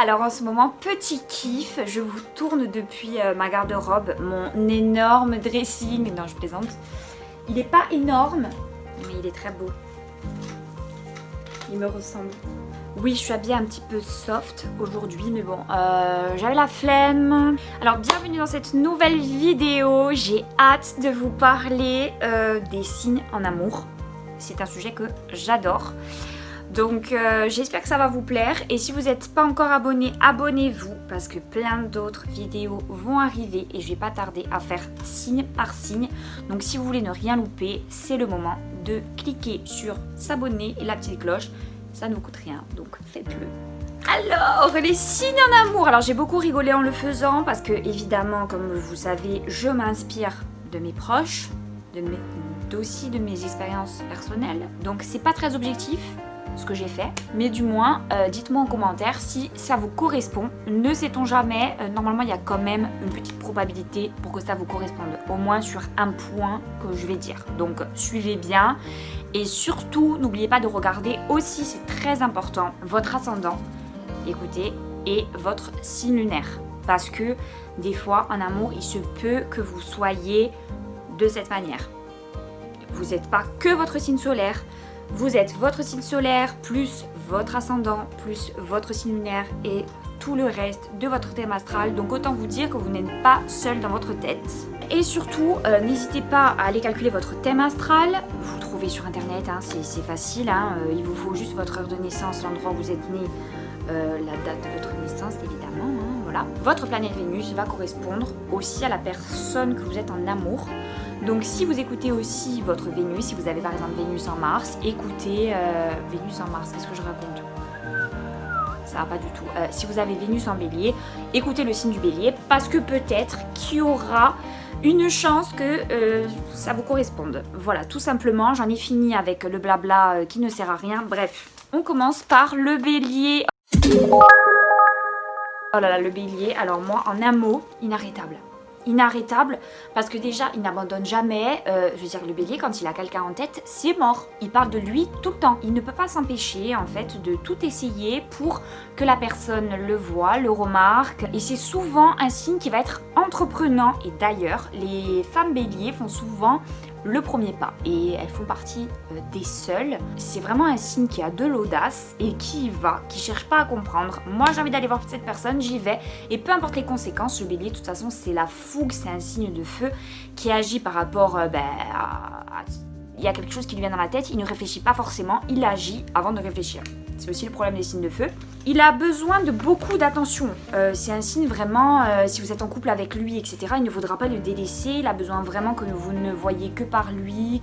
Alors en ce moment, petit kiff, je vous tourne depuis ma garde-robe mon énorme dressing. Non, je plaisante. Il n'est pas énorme, mais il est très beau. Il me ressemble. Oui, je suis habillée un petit peu soft aujourd'hui, mais bon, j'avais la flemme. Alors, bienvenue dans cette nouvelle vidéo. J'ai hâte de vous parler des signes en amour. C'est un sujet que j'adore. Donc, j'espère que ça va vous plaire. Et si vous n'êtes pas encore abonné, abonnez-vous parce que plein d'autres vidéos vont arriver et je vais pas tarder à faire signe par signe. Donc, si vous voulez ne rien louper, c'est le moment de cliquer sur s'abonner et la petite cloche. Ça ne vous coûte rien, donc faites-le. Alors, les signes en amour. Alors, j'ai beaucoup rigolé en le faisant parce que, évidemment, comme vous savez, je m'inspire de mes proches, aussi de mes expériences personnelles. Donc, c'est pas très objectif ce que j'ai fait, mais du moins, dites-moi en commentaire si ça vous correspond. Ne sait-on jamais, normalement, il y a quand même une petite probabilité pour que ça vous corresponde, au moins sur un point que je vais dire. Donc, suivez bien. Et surtout, n'oubliez pas de regarder aussi, c'est très important, votre ascendant, écoutez, et votre signe lunaire. Parce que des fois, en amour, il se peut que vous soyez de cette manière. Vous n'êtes pas que votre signe solaire, vous êtes votre signe solaire, plus votre ascendant, plus votre signe lunaire et tout le reste de votre thème astral. Donc autant vous dire que vous n'êtes pas seul dans votre tête. Et surtout, n'hésitez pas à aller calculer votre thème astral. Vous trouvez sur internet, hein, c'est facile. Hein, il vous faut juste votre heure de naissance, l'endroit où vous êtes né, la date de votre naissance évidemment. Hein, voilà. Votre planète Vénus va correspondre aussi à la personne que vous êtes en amour. Donc si vous écoutez aussi votre Vénus, si vous avez par exemple Vénus en Mars, écoutez Vénus en Mars, qu'est-ce que je raconte ? Ça va pas du tout. Si vous avez Vénus en Bélier, écoutez le signe du Bélier parce que peut-être qu'il y aura une chance que ça vous corresponde. Voilà, tout simplement, j'en ai fini avec le blabla qui ne sert à rien. Bref, on commence par le Bélier. Oh là là, le Bélier, alors moi, en un mot, inarrêtable. Inarrêtable parce que déjà il n'abandonne jamais, je veux dire le Bélier quand il a quelqu'un en tête c'est mort, il parle de lui tout le temps, il ne peut pas s'empêcher en fait de tout essayer pour que la personne le voit, le remarque et c'est souvent un signe qui va être entreprenant et d'ailleurs les femmes Bélier font souvent le premier pas et elles font partie des seules. C'est vraiment un signe qui a de l'audace et qui y va, qui cherche pas à comprendre. Moi j'ai envie d'aller voir cette personne, j'y vais et peu importe les conséquences, le Bélier de toute façon c'est la fougue, c'est un signe de feu qui agit par rapport il y a quelque chose qui lui vient dans la tête, il ne réfléchit pas forcément, il agit avant de réfléchir. C'est aussi le problème des signes de feu. Il a besoin de beaucoup d'attention. C'est un signe vraiment, si vous êtes en couple avec lui, etc., il ne faudra pas le délaisser. Il a besoin vraiment que vous ne voyez que par lui,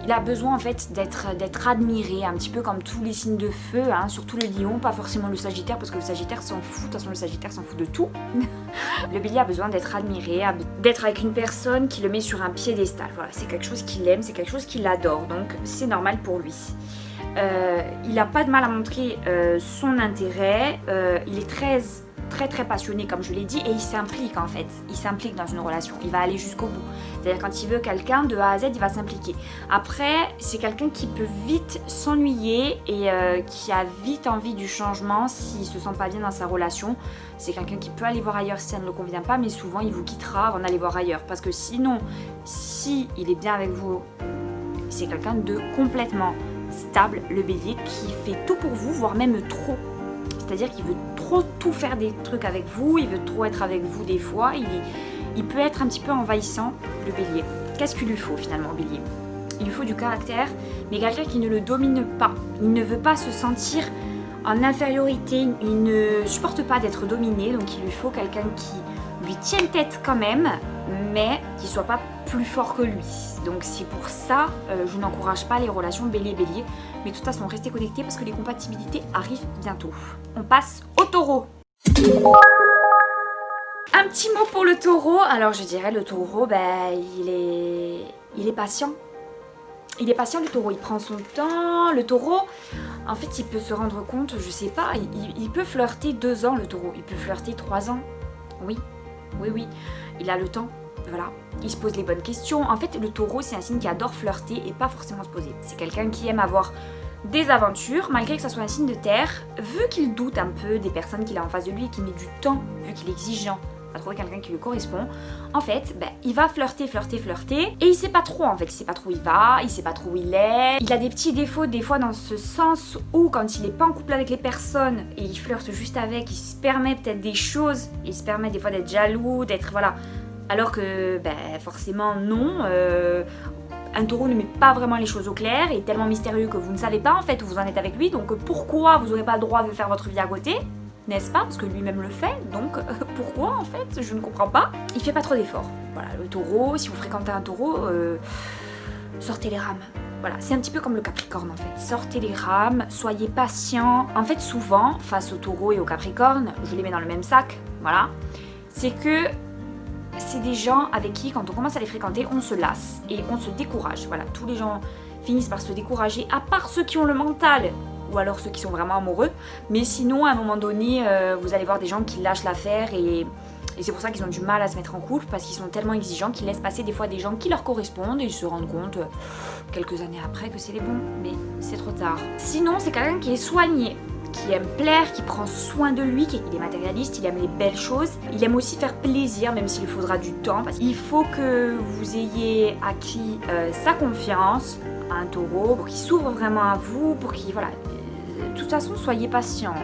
il a besoin en fait d'être admiré, un petit peu comme tous les signes de feu, hein, surtout le lion, pas forcément le sagittaire, parce que le sagittaire s'en fout, de toute façon le sagittaire s'en fout de tout. Le bélier a besoin d'être admiré, d'être avec une personne qui le met sur un piédestal. Voilà, c'est quelque chose qu'il aime, c'est quelque chose qu'il adore, donc c'est normal pour lui. Il n'a pas de mal à montrer son intérêt, il est très passionné comme je l'ai dit et il s'implique en fait, il s'implique dans une relation, il va aller jusqu'au bout. C'est-à-dire quand il veut quelqu'un de A à Z, il va s'impliquer. Après, c'est quelqu'un qui peut vite s'ennuyer et qui a vite envie du changement s'il se sent pas bien dans sa relation. C'est quelqu'un qui peut aller voir ailleurs si ça ne le convient pas, mais souvent il vous quittera avant d'aller voir ailleurs. Parce que sinon, si il est bien avec vous, c'est quelqu'un de complètement stable, le bélier, qui fait tout pour vous, voire même trop. C'est-à-dire qu'il veut trop tout faire des trucs avec vous, il veut trop être avec vous des fois, il peut être un petit peu envahissant, le bélier. Qu'est-ce qu'il lui faut finalement, le bélier ? Il lui faut du caractère, mais quelqu'un qui ne le domine pas. Il ne veut pas se sentir en infériorité, il ne supporte pas d'être dominé, donc il lui faut quelqu'un qui lui tienne tête quand même, mais qui soit pas plus fort que lui. Donc c'est pour ça, je n'encourage pas les relations bélier-bélier, mais de toute façon restez connectés parce que les compatibilités arrivent bientôt. On passe au taureau. Un petit mot pour le taureau. Alors je dirais le taureau, il est patient. Il est patient le taureau, il prend son temps. Le taureau, en fait il peut se rendre compte, je sais pas, il peut flirter 2 ans le taureau, il peut flirter 3 ans. Oui, il a le temps. Voilà, il se pose les bonnes questions. En fait, le taureau, c'est un signe qui adore flirter et pas forcément se poser. C'est quelqu'un qui aime avoir des aventures, malgré que ça soit un signe de terre, vu qu'il doute un peu des personnes qu'il a en face de lui et qu'il met du temps, vu qu'il est exigeant à trouver quelqu'un qui lui correspond, en fait, il va flirter, et il sait pas trop en fait, il sait pas trop où il va, il sait pas trop où il est, il a des petits défauts des fois dans ce sens où quand il est pas en couple avec les personnes et il flirte juste avec, il se permet peut-être des choses, il se permet des fois d'être jaloux, d'être voilà, alors que forcément non, un taureau ne met pas vraiment les choses au clair, il est tellement mystérieux que vous ne savez pas en fait où vous en êtes avec lui, donc pourquoi vous n'aurez pas le droit de faire votre vie à côté, n'est-ce pas? Parce que lui-même le fait, donc pourquoi en fait? Je ne comprends pas. Il fait pas trop d'efforts. Voilà, le taureau, si vous fréquentez un taureau, sortez les rames. Voilà, c'est un petit peu comme le capricorne en fait. Sortez les rames, soyez patient. En fait, souvent, face au taureau et au capricorne, je les mets dans le même sac, voilà, c'est que c'est des gens avec qui, quand on commence à les fréquenter, on se lasse et on se décourage. Voilà, tous les gens finissent par se décourager, à part ceux qui ont le mental, ou alors ceux qui sont vraiment amoureux. Mais sinon, à un moment donné, vous allez voir des gens qui lâchent l'affaire et c'est pour ça qu'ils ont du mal à se mettre en couple, parce qu'ils sont tellement exigeants qu'ils laissent passer des fois des gens qui leur correspondent et ils se rendent compte quelques années après que c'est les bons. Mais c'est trop tard. Sinon, c'est quelqu'un qui est soigné, qui aime plaire, qui prend soin de lui, qui est matérialiste, il aime les belles choses. Il aime aussi faire plaisir, même s'il faudra du temps. Parce qu'il faut que vous ayez acquis sa confiance à un taureau, pour qu'il s'ouvre vraiment à vous, pour qu'il... Voilà. De toute façon, soyez patient.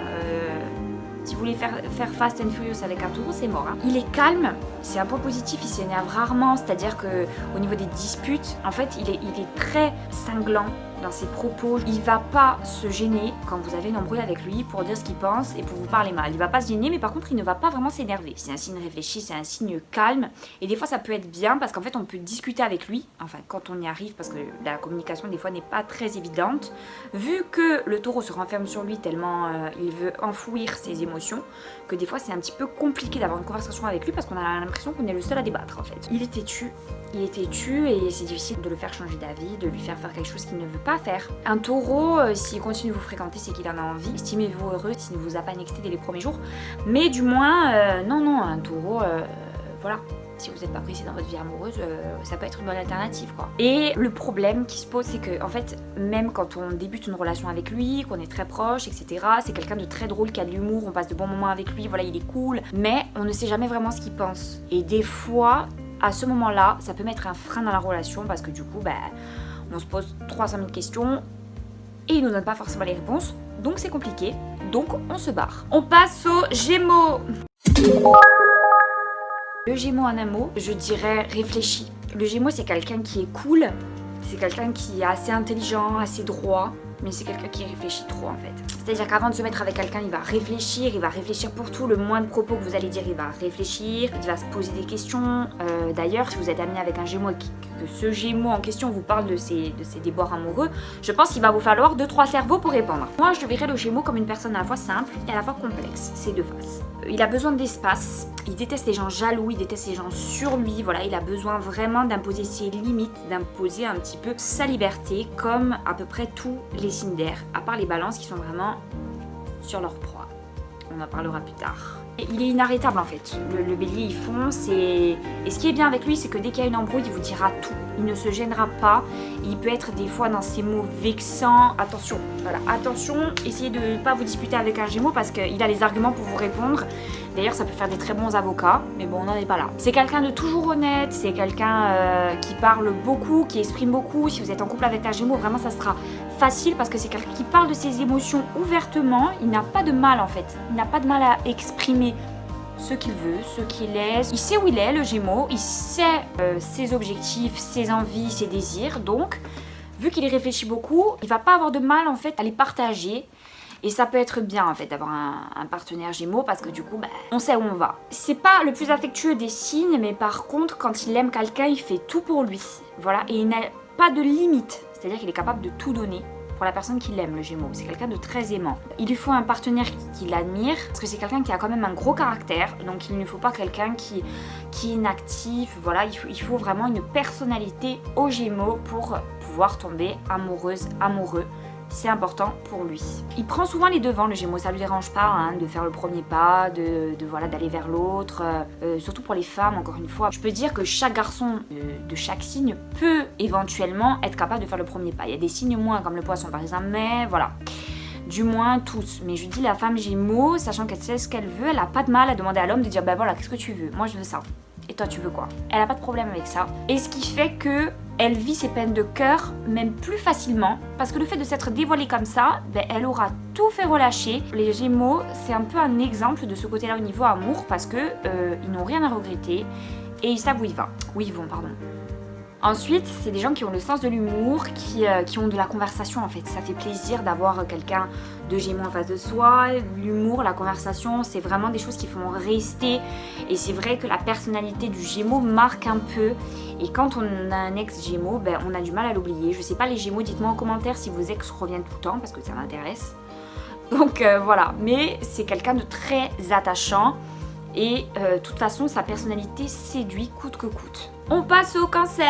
Si vous voulez faire Fast and Furious avec un taureau, c'est mort. Hein. Il est calme, c'est un point positif, il s'énerve rarement, c'est-à-dire qu'au niveau des disputes, en fait, il est très cinglant dans ses propos. Il va pas se gêner quand vous avez une embrouille avec lui pour dire ce qu'il pense et pour vous parler mal. Il va pas se gêner, mais par contre, il ne va pas vraiment s'énerver. C'est un signe réfléchi, c'est un signe calme. Et des fois, ça peut être bien parce qu'en fait, on peut discuter avec lui. Enfin, quand on y arrive, parce que la communication, des fois, n'est pas très évidente. Vu que le taureau se renferme sur lui tellement il veut enfouir ses émotions, que des fois, c'est un petit peu compliqué d'avoir une conversation avec lui parce qu'on a l'impression qu'on est le seul à débattre, en fait. Il est têtu et c'est difficile de le faire changer d'avis, de lui faire quelque chose qu'il ne veut pas faire. Un taureau, s'il continue de vous fréquenter, c'est qu'il en a envie. Estimez-vous heureux s'il ne vous a pas nexté dès les premiers jours. Mais du moins, non, un taureau, voilà. Si vous n'êtes pas pressé dans votre vie amoureuse, ça peut être une bonne alternative, quoi. Et le problème qui se pose, c'est que, en fait, même quand on débute une relation avec lui, qu'on est très proche, etc., c'est quelqu'un de très drôle, qui a de l'humour, on passe de bons moments avec lui, voilà, il est cool, mais on ne sait jamais vraiment ce qu'il pense. Et des fois, à ce moment-là, ça peut mettre un frein dans la relation, parce que du coup, on se pose 300 000 questions, et il nous donne pas forcément les réponses, donc c'est compliqué, donc on se barre. On passe aux Gémeaux. Le Gémeaux en un mot, je dirais réfléchi. Le Gémeaux, c'est quelqu'un qui est cool, c'est quelqu'un qui est assez intelligent, assez droit, mais c'est quelqu'un qui réfléchit trop en fait. C'est-à-dire qu'avant de se mettre avec quelqu'un, il va réfléchir pour tout, le moindre propos que vous allez dire, il va réfléchir, il va se poser des questions. D'ailleurs, si vous êtes ami avec un Gémeaux et que ce Gémeaux en question vous parle de ses déboires amoureux, je pense qu'il va vous falloir 2-3 cerveaux pour répondre. Moi, je verrais le Gémeaux comme une personne à la fois simple et à la fois complexe, c'est deux faces. Il a besoin d'espace, il déteste les gens jaloux, il déteste les gens sur lui, voilà, il a besoin vraiment d'imposer ses limites, d'imposer un petit peu sa liberté, comme à peu près tous les signes d'air, à part les balances qui sont vraiment sur leur proie. On en parlera plus tard. Et il est inarrêtable en fait, le bélier il fonce et ce qui est bien avec lui c'est que dès qu'il y a une embrouille il vous dira tout, il ne se gênera pas, il peut être des fois dans ses mots vexants, attention, voilà, attention, essayez de ne pas vous disputer avec un Gémeaux parce qu'il a les arguments pour vous répondre, d'ailleurs ça peut faire des très bons avocats, mais bon on n'en est pas là. C'est quelqu'un de toujours honnête, c'est quelqu'un qui parle beaucoup, qui exprime beaucoup, si vous êtes en couple avec un Gémeaux vraiment ça sera facile parce que c'est quelqu'un qui parle de ses émotions ouvertement, il n'a pas de mal en fait, il n'a pas de mal à exprimer ce qu'il veut, ce qu'il est, il sait où il est le Gémeaux, il sait ses objectifs, ses envies, ses désirs, donc vu qu'il y réfléchit beaucoup, il va pas avoir de mal en fait à les partager. Et ça peut être bien en fait d'avoir un partenaire Gémeaux parce que du coup on sait où on va. C'est pas le plus affectueux des signes, mais par contre quand il aime quelqu'un il fait tout pour lui. Voilà, et il n'a pas de limite, c'est-à-dire qu'il est capable de tout donner pour la personne qu'il aime, le Gémeaux. C'est quelqu'un de très aimant. Il lui faut un partenaire qui l'admire parce que c'est quelqu'un qui a quand même un gros caractère, donc il ne faut pas quelqu'un qui est inactif. Voilà, il faut vraiment une personnalité au Gémeaux pour pouvoir tomber amoureuse, amoureux c'est important pour lui. Il prend souvent les devants, le Gémeaux, ça lui dérange pas hein, de faire le premier pas, voilà, d'aller vers l'autre, surtout pour les femmes, encore une fois. Je peux dire que chaque garçon de chaque signe peut éventuellement être capable de faire le premier pas. Il y a des signes moins, comme le Poisson par exemple, mais voilà. Du moins tous. Mais je dis la femme Gémeaux, sachant qu'elle sait ce qu'elle veut, elle a pas de mal à demander à l'homme de dire bah voilà, qu'est-ce que tu veux? Moi je veux ça. Et toi tu veux quoi? Elle a pas de problème avec ça. Et ce qui fait que elle vit ses peines de cœur même plus facilement parce que le fait de s'être dévoilée comme ça, ben, elle aura tout fait relâcher. Les Gémeaux, c'est un peu un exemple de ce côté-là au niveau amour parce que ils n'ont rien à regretter et ils savent où ils vont. Où ils vont, pardon. Ensuite, c'est des gens qui ont le sens de l'humour, qui ont de la conversation en fait. Ça fait plaisir d'avoir quelqu'un de Gémeaux en face de soi. L'humour, la conversation, c'est vraiment des choses qui font rester. Et c'est vrai que la personnalité du Gémeaux marque un peu. Et quand on a un ex Gémeaux, ben, on a du mal à l'oublier. Je sais pas les Gémeaux, dites-moi en commentaire si vos ex reviennent tout le temps parce que ça m'intéresse. Donc voilà, mais c'est quelqu'un de très attachant. Et de toute façon, sa personnalité séduit coûte que coûte. On passe au Cancer.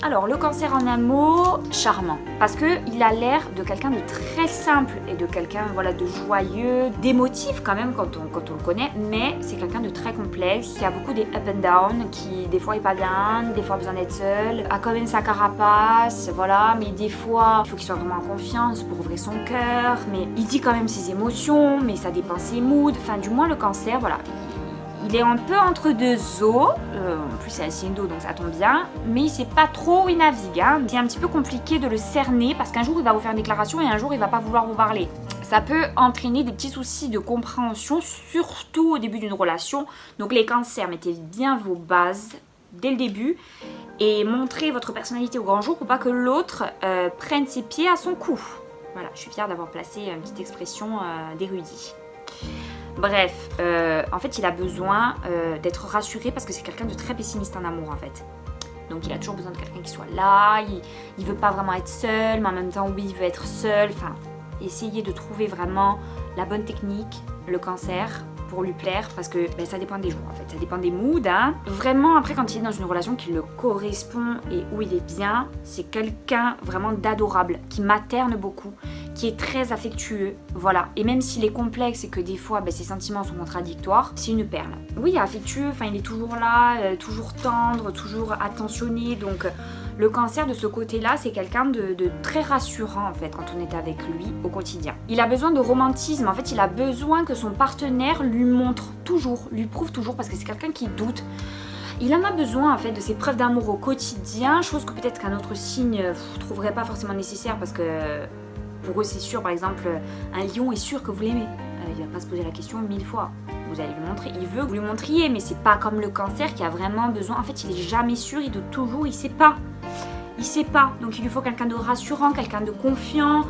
Alors, le Cancer en un mot, charmant. Parce qu'il a l'air de quelqu'un de très simple et de quelqu'un voilà, de joyeux, d'émotif quand même quand on le connaît. Mais c'est quelqu'un de très complexe, qui a beaucoup des up and down, qui des fois est pas bien, des fois a besoin d'être seul, a quand même sa carapace, voilà. Mais des fois, il faut qu'il soit vraiment en confiance pour ouvrir son cœur. Mais il dit quand même ses émotions, mais ça dépend ses moods. Enfin, du moins, le Cancer, voilà. Il est un peu entre deux eaux, en plus c'est un signe d'eau donc ça tombe bien, mais il sait pas trop où il navigue. Hein. C'est un petit peu compliqué de le cerner parce qu'un jour il va vous faire une déclaration et un jour il va pas vouloir vous parler. Ça peut entraîner des petits soucis de compréhension, surtout au début d'une relation. Donc les Cancers, mettez bien vos bases dès le début et montrez votre personnalité au grand jour pour pas que l'autre prenne ses pieds à son cou. Voilà, je suis fière d'avoir placé une petite expression d'érudit. Bref, en fait il a besoin d'être rassuré parce que c'est quelqu'un de très pessimiste en amour en fait. Donc il a toujours besoin de quelqu'un qui soit là, il veut pas vraiment être seul, mais en même temps oui il veut être seul. Enfin, essayez de trouver vraiment la bonne technique, le Cancer, pour lui plaire parce que ben, ça dépend des jours en fait, ça dépend des moods. Hein. Vraiment après quand il est dans une relation qui le correspond et où il est bien, c'est quelqu'un vraiment d'adorable, qui materne beaucoup, qui est très affectueux, voilà. Et même s'il est complexe et que des fois ben, ses sentiments sont contradictoires, c'est une perle. Oui, affectueux, enfin il est toujours là, toujours tendre, toujours attentionné, donc le Cancer de ce côté-là, c'est quelqu'un de très rassurant en fait quand on est avec lui au quotidien. Il a besoin de romantisme, en fait il a besoin que son partenaire lui montre toujours, lui prouve toujours parce que c'est quelqu'un qui doute. Il en a besoin en fait de ses preuves d'amour au quotidien, chose que peut-être qu'un autre signe ne trouverait pas forcément nécessaire parce que pour eux c'est sûr, par exemple un lion est sûr que vous l'aimez, il va pas se poser la question 1000 fois. Vous allez lui montrer, il veut que vous lui montriez, mais c'est pas comme le Cancer qui a vraiment besoin, en fait il est jamais sûr, il doute toujours, il sait pas. Il sait pas, donc il lui faut quelqu'un de rassurant, quelqu'un de confiant,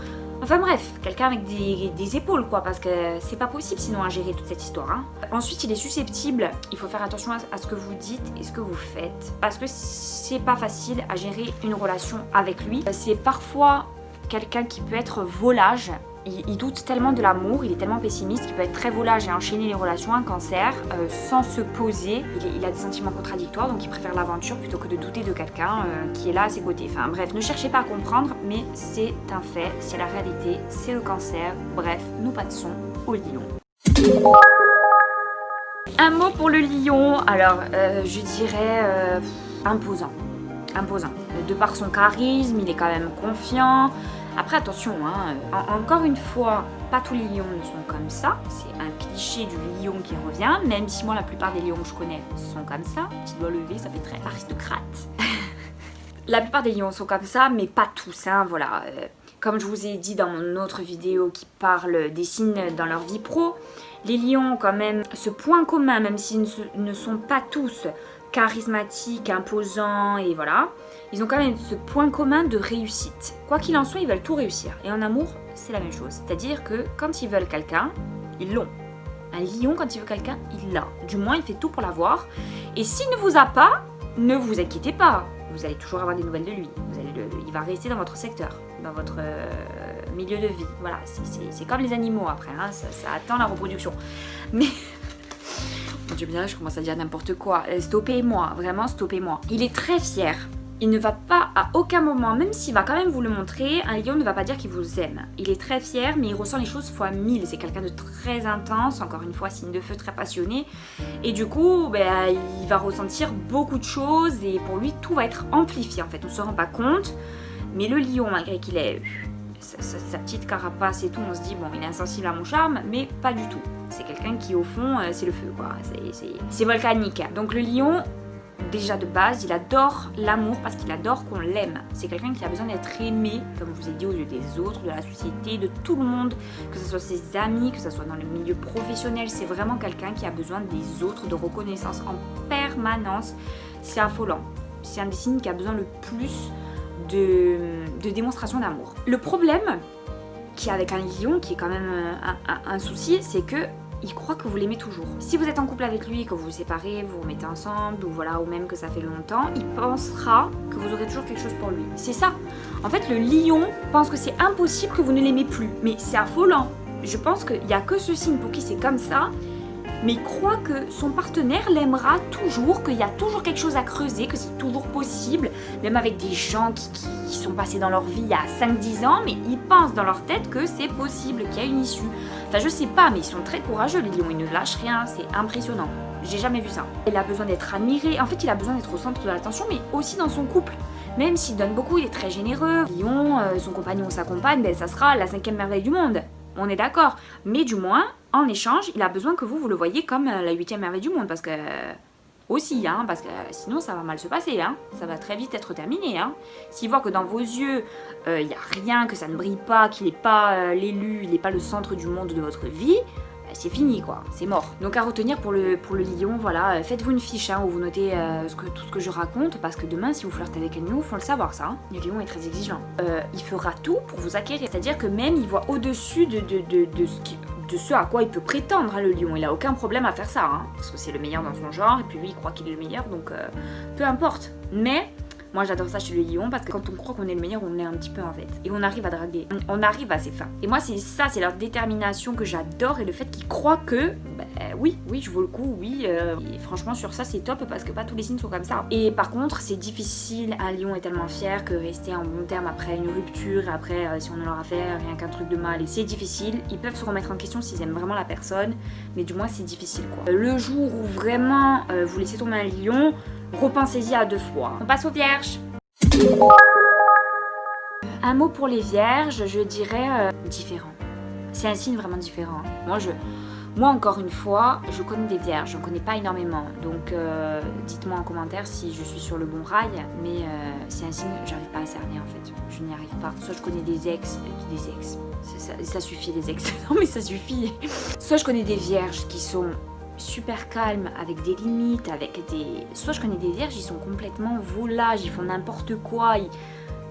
enfin bref, quelqu'un avec des épaules quoi, parce que c'est pas possible sinon à gérer toute cette histoire. Hein. Ensuite il est susceptible, il faut faire attention à ce que vous dites et ce que vous faites, parce que c'est pas facile à gérer une relation avec lui. C'est parfois quelqu'un qui peut être volage. Il doute tellement de l'amour, il est tellement pessimiste qu'il peut être très volage et enchaîner les relations, un Cancer, sans se poser. Il a des sentiments contradictoires, donc il préfère l'aventure plutôt que de douter de quelqu'un qui est là à ses côtés. Enfin bref, ne cherchez pas à comprendre, mais c'est un fait, c'est la réalité, c'est le Cancer. Bref, nous passons au Lion. Un mot pour le Lion, alors je dirais imposant. Imposant. De par son charisme, il est quand même confiant. Après attention, hein, encore une fois, pas tous les lions ne sont comme ça. C'est un cliché du lion qui revient, même si moi la plupart des lions que je connais sont comme ça. Petit doigt levé, ça fait très aristocrate. La plupart des lions sont comme ça, mais pas tous, hein, voilà. Comme je vous ai dit dans mon autre vidéo qui parle des signes dans leur vie pro, les lions ont quand même ce point commun, même s'ils ne sont pas tous charismatiques, imposants et voilà. Ils ont quand même ce point commun de réussite. Quoi qu'il en soit, ils veulent tout réussir. Et en amour, c'est la même chose. C'est-à-dire que quand ils veulent quelqu'un, ils l'ont. Un lion, quand il veut quelqu'un, il l'a. Du moins, il fait tout pour l'avoir. Et s'il ne vous a pas, ne vous inquiétez pas. Vous allez toujours avoir des nouvelles de lui. Il va rester dans votre secteur, dans votre milieu de vie. Voilà, c'est comme les animaux après. Hein, ça attend la reproduction. Mais... Mon Dieu, bien, je commence à dire n'importe quoi. Stoppez-moi, vraiment stoppez-moi. Il est très fier. il ne va pas à aucun moment, même s'il va quand même vous le montrer, un lion ne va pas dire qu'il vous aime. Il est très fier, mais il ressent les choses fois 1000. C'est quelqu'un de très intense, encore une fois, signe de feu, très passionné. Et du coup, il va ressentir beaucoup de choses et pour lui, tout va être amplifié en fait. On ne se rend pas compte, mais le lion, malgré qu'il ait sa petite carapace et tout, on se dit, bon, il est insensible à mon charme, mais pas du tout. C'est quelqu'un qui, au fond, c'est le feu, quoi. C'est volcanique. Donc le lion, déjà de base, il adore l'amour parce qu'il adore qu'on l'aime. C'est quelqu'un qui a besoin d'être aimé, comme je vous ai dit, aux yeux des autres, de la société, de tout le monde, que ce soit ses amis, que ce soit dans le milieu professionnel. C'est vraiment quelqu'un qui a besoin des autres, de reconnaissance en permanence. C'est affolant. C'est un des signes qui a besoin le plus de démonstration d'amour. Le problème qu'il y a avec un lion, qui est quand même un souci, c'est que il croit que vous l'aimez toujours. Si vous êtes en couple avec lui, que vous vous séparez, vous vous remettez ensemble, ou même que ça fait longtemps, il pensera que vous aurez toujours quelque chose pour lui. C'est ça. En fait, le lion pense que c'est impossible que vous ne l'aimez plus. Mais c'est affolant. Je pense qu'il n'y a que ce signe pour qui c'est comme ça, mais il croit que son partenaire l'aimera toujours, qu'il y a toujours quelque chose à creuser, que c'est toujours possible, même avec des gens qui sont passés dans leur vie il y a 5-10 ans, mais ils pensent dans leur tête que c'est possible, qu'il y a une issue. Enfin, je sais pas, mais ils sont très courageux, les lions, ils ne lâchent rien, c'est impressionnant. J'ai jamais vu ça. Il a besoin d'être admiré, en fait, il a besoin d'être au centre de l'attention, mais aussi dans son couple. Même s'il donne beaucoup, il est très généreux. Lion, son compagnon ou sa compagne, ça sera la 5e merveille du monde. On est d'accord. Mais du moins, en échange, il a besoin que vous le voyez comme la 8e merveille du monde. Parce que... Aussi, parce que sinon ça va mal se passer. Ça va très vite être terminé. S'il voit que dans vos yeux, il n'y a rien, que ça ne brille pas, qu'il n'est pas l'élu, il n'est pas le centre du monde de votre vie, c'est fini quoi, c'est mort. Donc à retenir pour le lion, voilà, faites-vous une fiche où vous notez tout ce que je raconte, parce que demain si vous flirtez avec un lion, il faut le savoir ça. Le lion est très exigeant. Il fera tout pour vous acquérir, c'est-à-dire que même il voit au-dessus de ce à quoi il peut prétendre, le lion. Il a aucun problème à faire ça, parce que c'est le meilleur dans son genre, et puis lui il croit qu'il est le meilleur, donc peu importe. Mais moi j'adore ça chez le lion, parce que quand on croit qu'on est le meilleur, on l'est un petit peu en fait. Et on arrive à draguer, on arrive à ses fins. Et moi c'est ça, c'est leur détermination que j'adore, et le fait qu'ils croient que, oui, je vaux le coup, oui. Et franchement sur ça c'est top, parce que pas tous les signes sont comme ça. Et par contre c'est difficile, un lion est tellement fier que rester en bon terme après une rupture, après si on ne leur a fait rien qu'un truc de mal, et c'est difficile. Ils peuvent se remettre en question s'ils aiment vraiment la personne, mais du moins c'est difficile quoi. Le jour où vraiment vous laissez tomber un lion, repensez-y à 2 fois. On passe aux vierges. Un mot pour les vierges, je dirais différent. C'est un signe vraiment différent. Moi encore une fois, je connais des vierges, je ne connais pas énormément. Donc dites-moi en commentaire si je suis sur le bon rail, mais c'est un signe que j'arrive pas à cerner en fait. Je n'y arrive pas. Soit je connais des ex. Ça suffit les ex. Non mais ça suffit. Soit je connais des vierges qui sont super calmes, avec des limites, soit je connais des vierges, ils sont complètement volages, ils font n'importe quoi,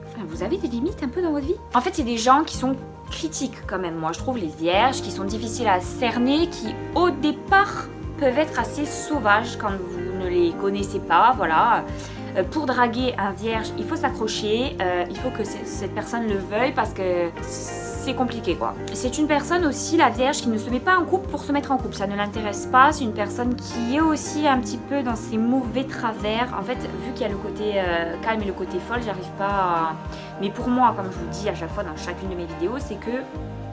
Enfin, vous avez des limites un peu dans votre vie. En fait, c'est des gens qui sont critiques quand même, moi je trouve, les vierges, qui sont difficiles à cerner, qui au départ peuvent être assez sauvages quand vous ne les connaissez pas, voilà. Pour draguer un vierge, il faut s'accrocher, il faut que cette personne le veuille, parce que c'est compliqué quoi. C'est une personne aussi, la vierge, qui ne se met pas en couple pour se mettre en couple, ça ne l'intéresse pas. C'est une personne qui est aussi un petit peu dans ses mauvais travers. En fait, vu qu'il y a le côté calme et le côté folle, j'arrive pas à... Mais pour moi, comme je vous dis à chaque fois dans chacune de mes vidéos, c'est que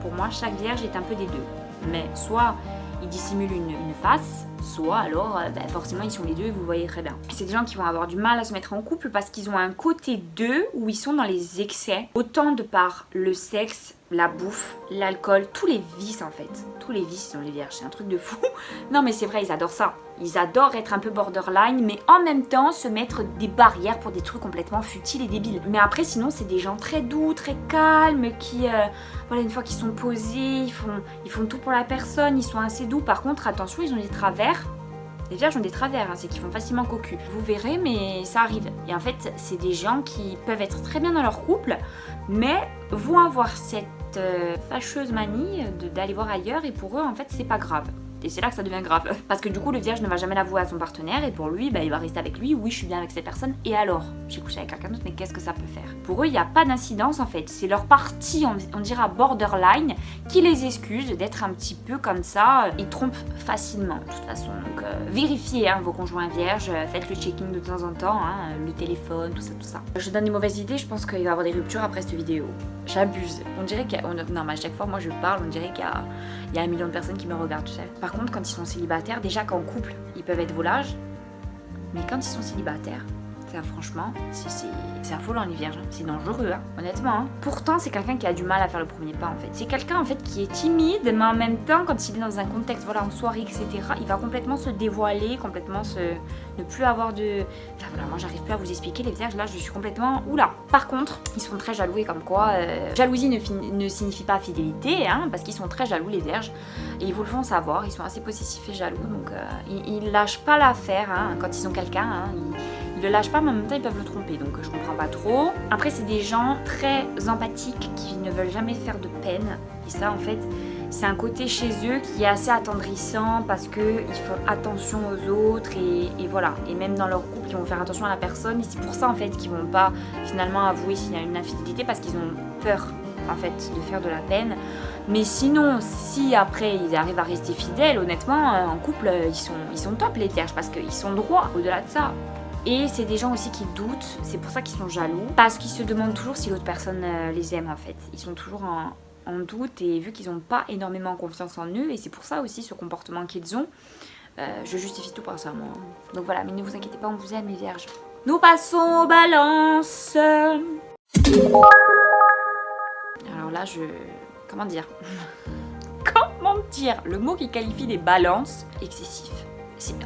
pour moi, chaque vierge est un peu des deux. Mais soit ils dissimulent une face, soit alors forcément ils sont les deux et vous voyez très bien. C'est des gens qui vont avoir du mal à se mettre en couple parce qu'ils ont un côté d'eux où ils sont dans les excès, autant de par le sexe, la bouffe, l'alcool, tous les vices en fait. Tous les vices sont les vierges, c'est un truc de fou. Non mais c'est vrai, ils adorent ça. Ils adorent être un peu borderline, mais en même temps se mettre des barrières pour des trucs complètement futiles et débiles. Mais après sinon c'est des gens très doux, très calmes, qui voilà, une fois qu'ils sont posés, ils font tout pour la personne, ils sont assez doux. Par contre attention, ils ont des travers. Les vierges ont des travers, c'est qu'ils font facilement cocu. Vous verrez, mais ça arrive. Et en fait, c'est des gens qui peuvent être très bien dans leur couple, mais vont avoir cette fâcheuse manie d'aller voir ailleurs, et pour eux, en fait, c'est pas grave. Et c'est là que ça devient grave. Parce que du coup, le vierge ne va jamais l'avouer à son partenaire et pour lui, il va rester avec lui. Oui, je suis bien avec cette personne. Et alors, j'ai couché avec quelqu'un d'autre, mais qu'est-ce que ça peut faire? Pour eux, il n'y a pas d'incidence en fait. C'est leur partie, on dira borderline, qui les excuse d'être un petit peu comme ça. Ils trompent facilement, de toute façon. Donc, vérifiez vos conjoints vierges, faites le checking de temps en temps, le téléphone, tout ça. Je donne des mauvaises idées, je pense qu'il va y avoir des ruptures après cette vidéo. J'abuse. On dirait qu'il y a... Non, mais à chaque fois, moi je parle, on dirait qu'il y a 1 million de personnes qui me regardent, tu sais. Par contre, quand ils sont célibataires, déjà qu'en couple, ils peuvent être volages, mais quand ils sont célibataires, franchement, c'est affolant les vierges, c'est dangereux, honnêtement. Pourtant, c'est quelqu'un qui a du mal à faire le premier pas, en fait. C'est quelqu'un, en fait, qui est timide, mais en même temps, quand il est dans un contexte, voilà, en soirée, etc., il va complètement se dévoiler, complètement ne plus avoir de... Enfin, voilà, moi, j'arrive plus à vous expliquer, les vierges, là, je suis complètement... Oula. Par contre, ils sont très jaloux, et comme quoi, jalousie ne signifie pas fidélité, parce qu'ils sont très jaloux, les vierges, et ils vous le font savoir, ils sont assez possessifs et jaloux, donc ils lâchent pas l'affaire, quand ils ont quelqu'un, ils le lâchent pas, mais en même temps ils peuvent le tromper, donc je comprends pas trop. Après, c'est des gens très empathiques qui ne veulent jamais faire de peine, et ça en fait c'est un côté chez eux qui est assez attendrissant parce que ils font attention aux autres et voilà, et même dans leur couple ils vont faire attention à la personne, et c'est pour ça en fait qu'ils vont pas finalement avouer s'il y a une infidélité, parce qu'ils ont peur en fait de faire de la peine. Mais sinon, si après ils arrivent à rester fidèles, honnêtement, en couple ils sont top les vierges, parce qu'ils sont droits au-delà de ça. Et c'est des gens aussi qui doutent, c'est pour ça qu'ils sont jaloux, parce qu'ils se demandent toujours si l'autre personne les aime en fait. Ils sont toujours en doute, et vu qu'ils n'ont pas énormément confiance en eux, et c'est pour ça aussi ce comportement qu'ils ont, je justifie tout par ça moi. Donc voilà, mais ne vous inquiétez pas, on vous aime les vierges. Nous passons aux balances. Alors là, comment dire Comment dire le mot qui qualifie les balances, excessif.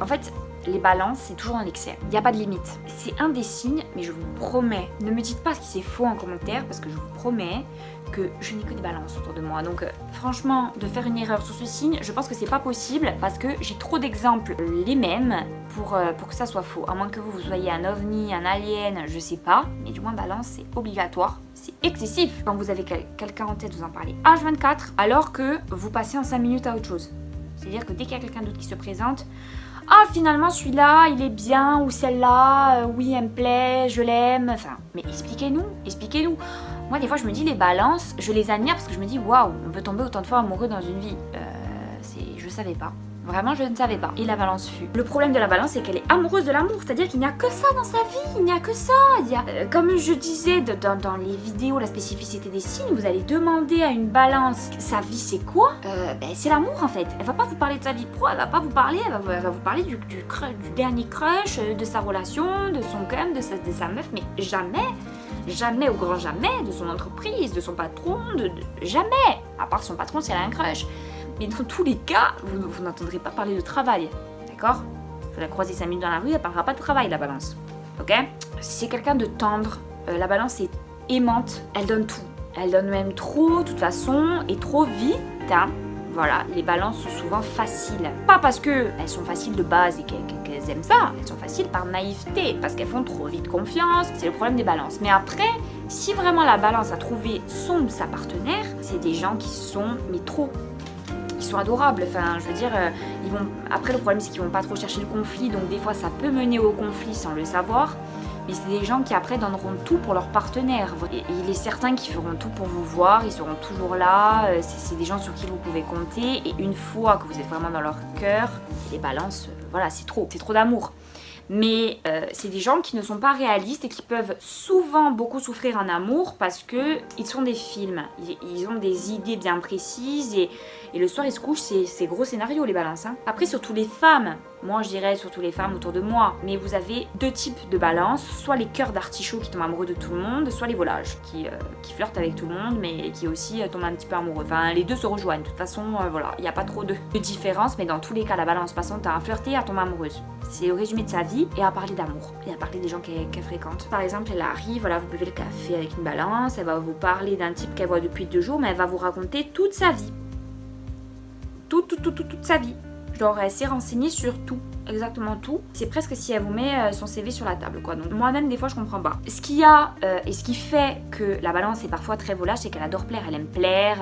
En fait, les balances, c'est toujours un excès. Il n'y a pas de limite. C'est un des signes, mais je vous promets, ne me dites pas si c'est faux en commentaire, parce que je vous promets que je n'ai que des balances autour de moi. Donc franchement, de faire une erreur sur ce signe, je pense que c'est pas possible, parce que j'ai trop d'exemples les mêmes pour que ça soit faux. À moins que vous soyez un ovni, un alien, je sais pas. Mais du moins, balance, c'est obligatoire. C'est excessif. Quand vous avez quelqu'un en tête, vous en parlez H24, alors que vous passez en 5 minutes à autre chose. C'est-à-dire que dès qu'il y a quelqu'un d'autre qui se présente, ah finalement celui-là il est bien, ou celle-là, oui elle me plaît, je l'aime, enfin, mais expliquez-nous. Moi des fois je me dis les balances, je les admire parce que je me dis waouh, on peut tomber autant de fois amoureux dans une vie, je savais pas. Vraiment, je ne savais pas. Et la balance fut. Le problème de la balance, c'est qu'elle est amoureuse de l'amour. C'est-à-dire qu'il n'y a que ça dans sa vie. Il n'y a que ça. Comme je disais dans les vidéos, la spécificité des signes, vous allez demander à une balance, sa vie c'est quoi? C'est l'amour en fait. Elle va pas vous parler de sa vie pro, elle va pas vous parler, elle va vous parler du dernier crush, de sa relation, de son cum, de sa meuf, mais jamais au grand jamais, de son entreprise, de son patron, jamais. À part son patron si elle a un crush. Mais dans tous les cas, vous n'entendrez pas parler de travail, d'accord? Vous la croisez 5 minutes dans la rue, elle parlera pas de travail, la balance, ok? Si c'est quelqu'un de tendre, la balance est aimante, elle donne tout. Elle donne même trop, de toute façon, et trop vite, Voilà, les balances sont souvent faciles. Pas parce qu'elles sont faciles de base et qu'elles aiment ça, elles sont faciles par naïveté, parce qu'elles font trop vite confiance, c'est le problème des balances. Mais après, si vraiment la balance a trouvé son ou sa partenaire, c'est des gens qui sont, mais trop... Ils sont adorables, enfin je veux dire, ils vont... Après le problème c'est qu'ils vont pas trop chercher le conflit, donc des fois ça peut mener au conflit sans le savoir, mais c'est des gens qui après donneront tout pour leur partenaire. Et il est certain qu'ils feront tout pour vous voir, ils seront toujours là, c'est des gens sur qui vous pouvez compter, et une fois que vous êtes vraiment dans leur cœur, les balances, voilà, c'est trop d'amour. Mais c'est des gens qui ne sont pas réalistes et qui peuvent souvent beaucoup souffrir en amour parce que ils sont des films, ils ont des idées bien précises et le soir ils se couchent, c'est gros scénario les balances. Après surtout les femmes, moi je dirais surtout les femmes autour de moi, mais vous avez deux types de balances, soit les cœurs d'artichaut qui tombent amoureux de tout le monde, soit les volages qui flirtent avec tout le monde mais qui aussi tombent un petit peu amoureux. Enfin les deux se rejoignent, de toute façon voilà, il n'y a pas trop de différence, mais dans tous les cas la balance passant à flirter à tomber amoureuse. C'est le résumé de sa vie et à parler d'amour et à parler des gens qu'elle fréquente. Par exemple, elle arrive, voilà, vous buvez le café avec une balance, elle va vous parler d'un type qu'elle voit depuis 2 jours, mais elle va vous raconter toute sa vie. Toute sa vie. Genre, elle s'est renseignée sur tout. exactement tout. C'est presque si elle vous met son CV sur la table, quoi. Donc moi-même, des fois, je comprends pas. Ce qu'il y a et ce qui fait que la balance est parfois très volage, c'est qu'elle adore plaire. Elle aime plaire,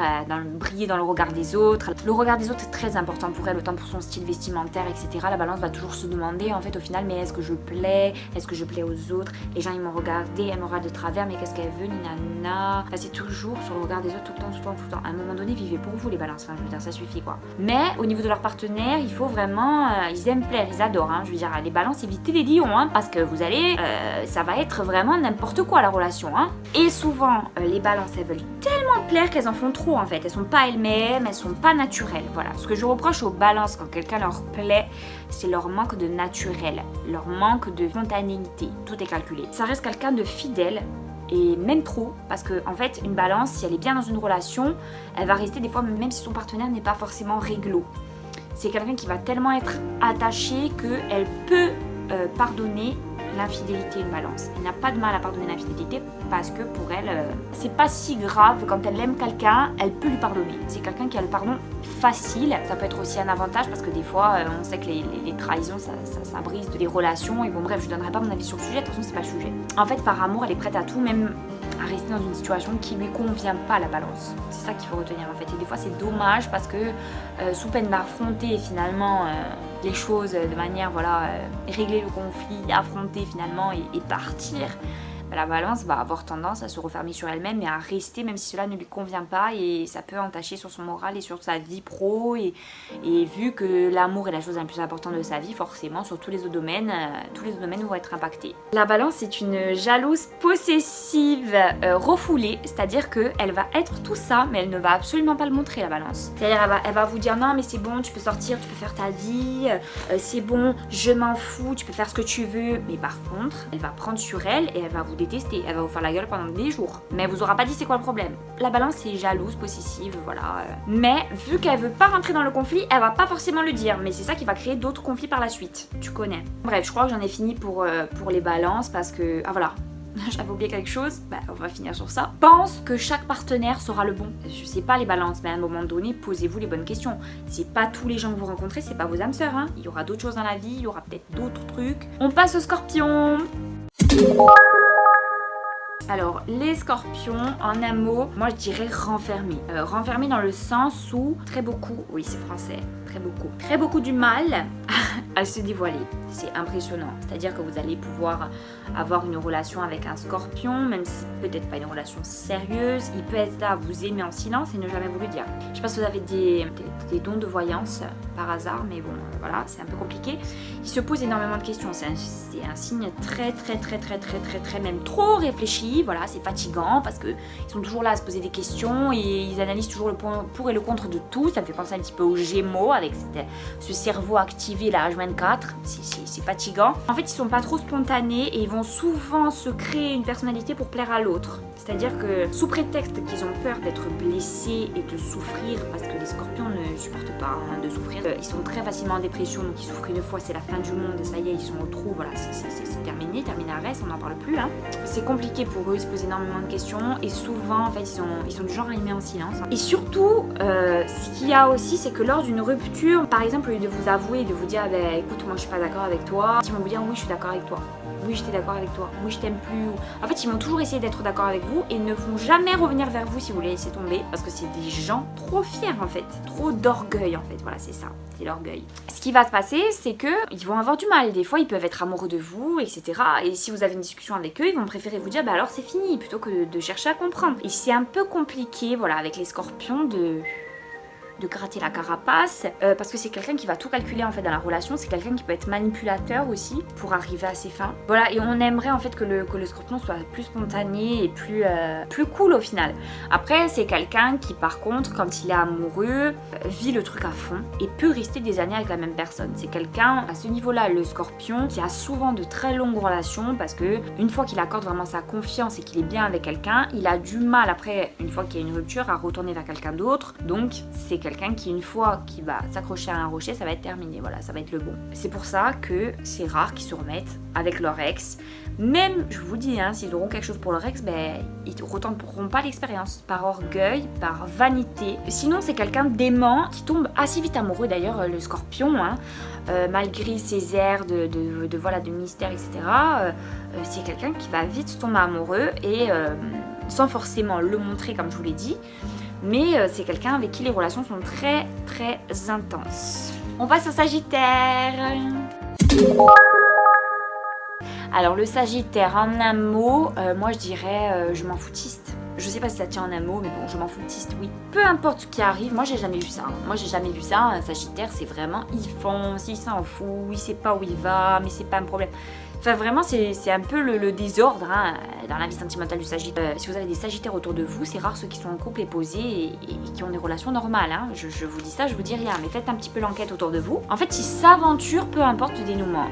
briller dans le regard des autres. Le regard des autres est très important pour elle, autant pour son style vestimentaire, etc. La balance va toujours se demander, en fait, au final, mais est-ce que je plais? Est-ce que je plais aux autres? Les gens, ils m'ont regardé, elle me regarde de travers, mais qu'est-ce qu'elle veut, Nina? Enfin, c'est toujours sur le regard des autres, tout le temps, tout le temps, tout le temps. À un moment donné, vivez pour vous, les balances. Enfin, je veux dire, ça suffit, quoi. Mais au niveau de leur partenaire, il faut vraiment, ils aiment plaire, ils adorent. Hein. Je veux dire, les balances, évitez les lions, hein, parce que vous allez, ça va être vraiment n'importe quoi la relation. Hein. Et souvent, les balances, elles veulent tellement plaire qu'elles en font trop, en fait. Elles sont pas elles-mêmes, elles sont pas naturelles. Voilà. Ce que je reproche aux balances quand quelqu'un leur plaît, c'est leur manque de naturel, leur manque de spontanéité. Tout est calculé. Ça reste quelqu'un de fidèle. Et même trop, parce que en fait, une balance, si elle est bien dans une relation, elle va rester des fois, même si son partenaire n'est pas forcément réglo. C'est quelqu'un qui va tellement être attaché qu'elle peut pardonner l'infidélité, une balance. Elle n'a pas de mal à pardonner l'infidélité parce que pour elle, c'est pas si grave. Quand elle aime quelqu'un, elle peut lui pardonner. C'est quelqu'un qui a le pardon facile. Ça peut être aussi un avantage parce que des fois, on sait que les trahisons, ça brise des relations. Et bon, bref, je donnerai pas mon avis sur le sujet. De toute façon, c'est pas le sujet. En fait, par amour, elle est prête à tout, même à rester dans une situation qui lui convient pas, la balance. C'est ça qu'il faut retenir en fait. Et des fois, c'est dommage parce que sous peine d'affronter finalement les choses de manière, régler le conflit, affronter finalement et partir, la balance va avoir tendance à se refermer sur elle-même et à rester même si cela ne lui convient pas, et ça peut entacher sur son moral et sur sa vie pro, et vu que l'amour est la chose la plus importante de sa vie, forcément sur tous les autres domaines vont être impactés. La balance c'est une jalouse possessive refoulée, c'est-à-dire qu'elle va être tout ça mais elle ne va absolument pas le montrer, la balance. C'est-à-dire elle va vous dire non mais c'est bon, tu peux sortir, tu peux faire ta vie, c'est bon, je m'en fous, tu peux faire ce que tu veux, mais par contre elle va prendre sur elle et elle va vous détester, elle va vous faire la gueule pendant des jours, mais elle vous aura pas dit c'est quoi le problème. La balance est jalouse, possessive, mais vu qu'elle veut pas rentrer dans le conflit, elle va pas forcément le dire, mais c'est ça qui va créer d'autres conflits par la suite, tu connais. Bref, je crois que j'en ai fini pour les balances parce que, j'avais oublié quelque chose, on va finir sur ça. Pense que chaque partenaire sera le bon. Je sais pas les balances, mais à un moment donné, posez-vous les bonnes questions. C'est pas tous les gens que vous rencontrez, c'est pas vos âmes sœurs, hein. Il y aura d'autres choses dans la vie, il y aura peut-être d'autres trucs. On passe aux scorpions. Alors, les scorpions, en un mot, moi je dirais renfermés. Renfermés dans le sens où très beaucoup, oui c'est français, très beaucoup du mal à se dévoiler. C'est impressionnant. C'est-à-dire que vous allez pouvoir avoir une relation avec un scorpion, même si c'est peut-être pas une relation sérieuse. Il peut être là à vous aimer en silence et ne jamais vous le dire. Je sais pas si vous avez des dons de voyance par hasard, mais bon, c'est un peu compliqué. Il se pose énormément de questions. C'est un signe très, même trop réfléchi. C'est fatigant parce qu'ils sont toujours là à se poser des questions et ils analysent toujours le pour et le contre de tout. Ça me fait penser un petit peu aux Gémeaux avec ce cerveau activé là H24. C'est fatigant. En fait, ils sont pas trop spontanés et ils vont souvent se créer une personnalité pour plaire à l'autre. C'est-à-dire que sous prétexte qu'ils ont peur d'être blessés et de souffrir, parce que les scorpions ne supportent pas de souffrir, ils sont très facilement en dépression, donc ils souffrent une fois, c'est la fin du monde, ça y est, ils sont au trou, c'est terminé, terminarès, on n'en parle plus. C'est compliqué pour eux, ils se posent énormément de questions et souvent, en fait, ils sont du genre à aimer en silence. Et surtout, ce qu'il y a aussi, c'est que lors d'une rupture, par exemple, au lieu de vous avouer, de vous dire, écoute, moi je suis pas d'accord avec toi, ils vont vous dire, oui, je suis d'accord avec toi. Oui, j'étais d'accord avec toi. Oui, je t'aime plus. En fait, ils vont toujours essayer d'être d'accord avec vous et ne vont jamais revenir vers vous si vous les laissez tomber. Parce que c'est des gens trop fiers, en fait. Trop d'orgueil, en fait. Voilà, c'est ça. C'est l'orgueil. Ce qui va se passer, c'est que ils vont avoir du mal. Des fois, ils peuvent être amoureux de vous, etc. Et si vous avez une discussion avec eux, ils vont préférer vous dire, alors c'est fini, plutôt que de chercher à comprendre. Et c'est un peu compliqué, avec les scorpions de gratter la carapace, parce que c'est quelqu'un qui va tout calculer en fait dans la relation, c'est quelqu'un qui peut être manipulateur aussi pour arriver à ses fins. Et on aimerait en fait que le scorpion soit plus spontané et plus cool au final. Après, c'est quelqu'un qui par contre, quand il est amoureux, vit le truc à fond et peut rester des années avec la même personne. C'est quelqu'un à ce niveau-là, le scorpion, qui a souvent de très longues relations parce que une fois qu'il accorde vraiment sa confiance et qu'il est bien avec quelqu'un, il a du mal après, une fois qu'il y a une rupture, à retourner vers quelqu'un d'autre. Donc c'est quelqu'un quelqu'un qui, une fois qu'il va s'accrocher à un rocher, ça va être terminé, voilà, ça va être le bon. C'est pour ça que c'est rare qu'ils se remettent avec leur ex. Même, je vous dis, hein, s'ils auront quelque chose pour leur ex, ils ne retenteront pas l'expérience. Par orgueil, par vanité. Sinon, c'est quelqu'un d'aimant qui tombe assez vite amoureux. D'ailleurs, le scorpion, hein, malgré ses airs de mystère, etc., c'est quelqu'un qui va vite tomber amoureux et sans forcément le montrer, comme je vous l'ai dit. Mais c'est quelqu'un avec qui les relations sont très, très intenses. On passe au Sagittaire. Alors le Sagittaire, en un mot, moi je dirais je m'en foutiste. Je sais pas si ça tient en un mot, mais bon, je m'en foutiste, oui. Peu importe ce qui arrive, moi j'ai jamais vu ça. Moi j'ai jamais vu ça. Un Sagittaire, c'est vraiment, il fonce, il s'en fout, il sait pas où il va, mais c'est pas un problème. Enfin vraiment c'est un peu le désordre hein, dans la vie sentimentale du Sagittaire. Si vous avez des Sagittaires autour de vous, c'est rare ceux qui sont en couple et posés et qui ont des relations normales. Hein. Je vous dis ça, je vous dis rien, mais faites un petit peu l'enquête autour de vous. En fait, ils s'aventurent, peu importe le dénouement.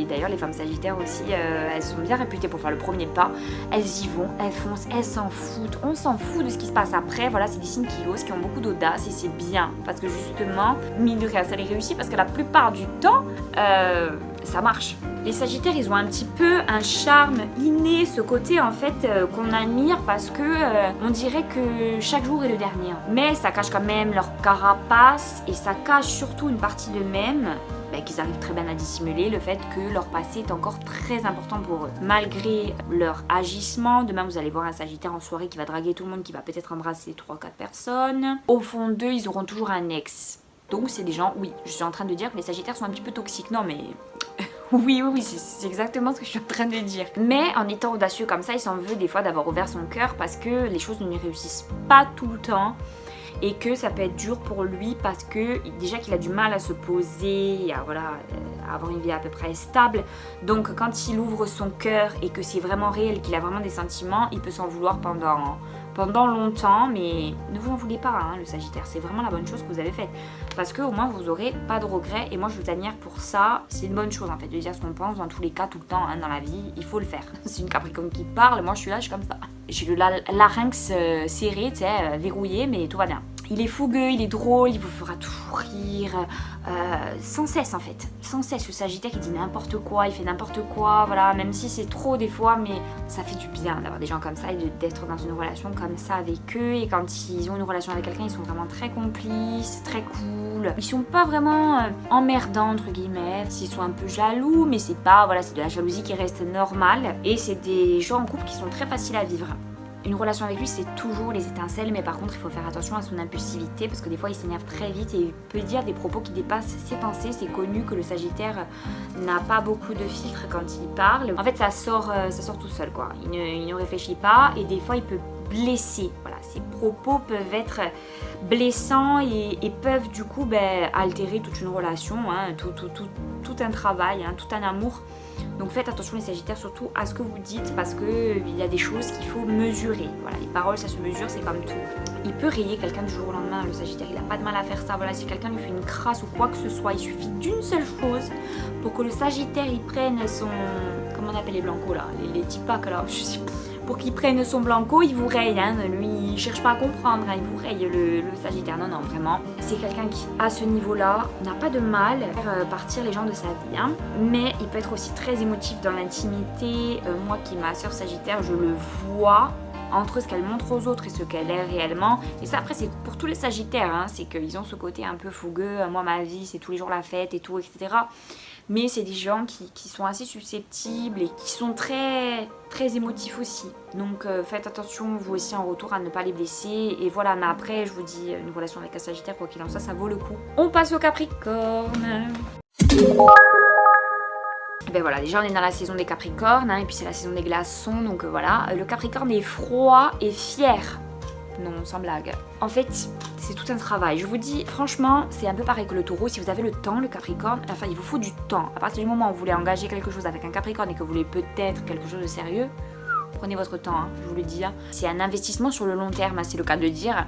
D'ailleurs les femmes Sagittaires aussi, elles sont bien réputées pour faire le premier pas. Elles y vont, elles foncent, elles s'en foutent. On s'en fout de ce qui se passe après. Voilà, c'est des signes qui osent, qui ont beaucoup d'audace et c'est bien. Parce que justement, mine de rien, ça les réussit parce que la plupart du temps, ça marche. Les Sagittaires, ils ont un petit peu un charme inné, ce côté en fait qu'on admire parce que on dirait que chaque jour est le dernier. Mais ça cache quand même leur carapace et ça cache surtout une partie d'eux-mêmes qu'ils arrivent très bien à dissimuler, le fait que leur passé est encore très important pour eux. Malgré leur agissement, demain vous allez voir un Sagittaire en soirée qui va draguer tout le monde, qui va peut-être embrasser 3-4 personnes. Au fond d'eux, ils auront toujours un ex. Donc c'est des gens, oui, je suis en train de dire que les Sagittaires sont un petit peu toxiques. Non mais... Oui, c'est exactement ce que je suis en train de dire. Mais en étant audacieux comme ça, il s'en veut des fois d'avoir ouvert son cœur parce que les choses ne lui réussissent pas tout le temps et que ça peut être dur pour lui parce que déjà qu'il a du mal à se poser, à avoir une vie à peu près stable. Donc quand il ouvre son cœur et que c'est vraiment réel, qu'il a vraiment des sentiments, il peut s'en vouloir pendant longtemps, mais ne vous en voulez pas, hein, le Sagittaire, c'est vraiment la bonne chose que vous avez faite. Parce qu'au moins vous n'aurez pas de regrets et moi je vous admire pour ça. C'est une bonne chose en fait de dire ce qu'on pense dans tous les cas, tout le temps, hein, dans la vie, il faut le faire. C'est une Capricorne qui parle, moi je suis là, je suis comme ça. J'ai le larynx serré, tu sais, verrouillé, mais tout va bien. Il est fougueux, il est drôle, il vous fera toujours rire, sans cesse en fait. Sans cesse, le Sagittaire il dit n'importe quoi, il fait n'importe quoi, voilà, même si c'est trop des fois, mais ça fait du bien d'avoir des gens comme ça et d'être dans une relation comme ça avec eux. Et quand ils ont une relation avec quelqu'un, ils sont vraiment très complices, très cool. Ils sont pas vraiment emmerdants entre guillemets, s'ils sont un peu jaloux, mais c'est pas, voilà, c'est de la jalousie qui reste normale. Et c'est des gens en couple qui sont très faciles à vivre. Une relation avec lui, c'est toujours les étincelles, mais par contre, il faut faire attention à son impulsivité parce que des fois, il s'énerve très vite et il peut dire des propos qui dépassent ses pensées. C'est connu que le Sagittaire n'a pas beaucoup de filtres quand il parle. En fait, ça sort tout seul, quoi. Il ne réfléchit pas et des fois, il peut blesser. Voilà, ses propos peuvent être blessants et peuvent du coup altérer toute une relation, hein, tout un travail, hein, tout un amour. Donc faites attention les Sagittaires surtout à ce que vous dites parce qu'il y a des choses qu'il faut mesurer. Voilà, les paroles ça se mesure, c'est comme tout. Il peut rayer quelqu'un du jour au lendemain, le Sagittaire, il n'a pas de mal à faire ça. Voilà, si quelqu'un lui fait une crasse ou quoi que ce soit, il suffit d'une seule chose pour que le Sagittaire il prenne son... Comment on appelle les blancos là, les tipacs là, je sais pas. Pour qu'il prenne son blanco, il vous raye, hein. Lui il cherche pas à comprendre, hein. Il vous raye le Sagittaire, non vraiment. C'est quelqu'un qui, à ce niveau-là, n'a pas de mal à faire partir les gens de sa vie, hein. Mais il peut être aussi très émotif dans l'intimité. Moi qui ma sœur Sagittaire, je le vois entre ce qu'elle montre aux autres et ce qu'elle est réellement. Et ça après c'est pour tous les Sagittaires, hein. C'est qu'ils ont ce côté un peu fougueux, moi ma vie c'est tous les jours la fête et tout, etc. Mais c'est des gens qui sont assez susceptibles et qui sont très, très émotifs aussi. Donc faites attention vous aussi en retour à ne pas les blesser. Et voilà, mais après je vous dis, une relation avec un Sagittaire, quoi qu'il en soit, ça vaut le coup. On passe au Capricorne. Ben voilà, déjà on est dans la saison des Capricornes, hein, et puis c'est la saison des glaçons, donc voilà. Le Capricorne est froid et fier. Non, sans blague. En fait, c'est tout un travail. Je vous dis, franchement, c'est un peu pareil que le Taureau. Si vous avez le temps, le Capricorne, enfin, il vous faut du temps. À partir du moment où vous voulez engager quelque chose avec un Capricorne et que vous voulez peut-être quelque chose de sérieux, prenez votre temps, hein, je vous le dis. Hein. C'est un investissement sur le long terme, hein, c'est le cas de le dire.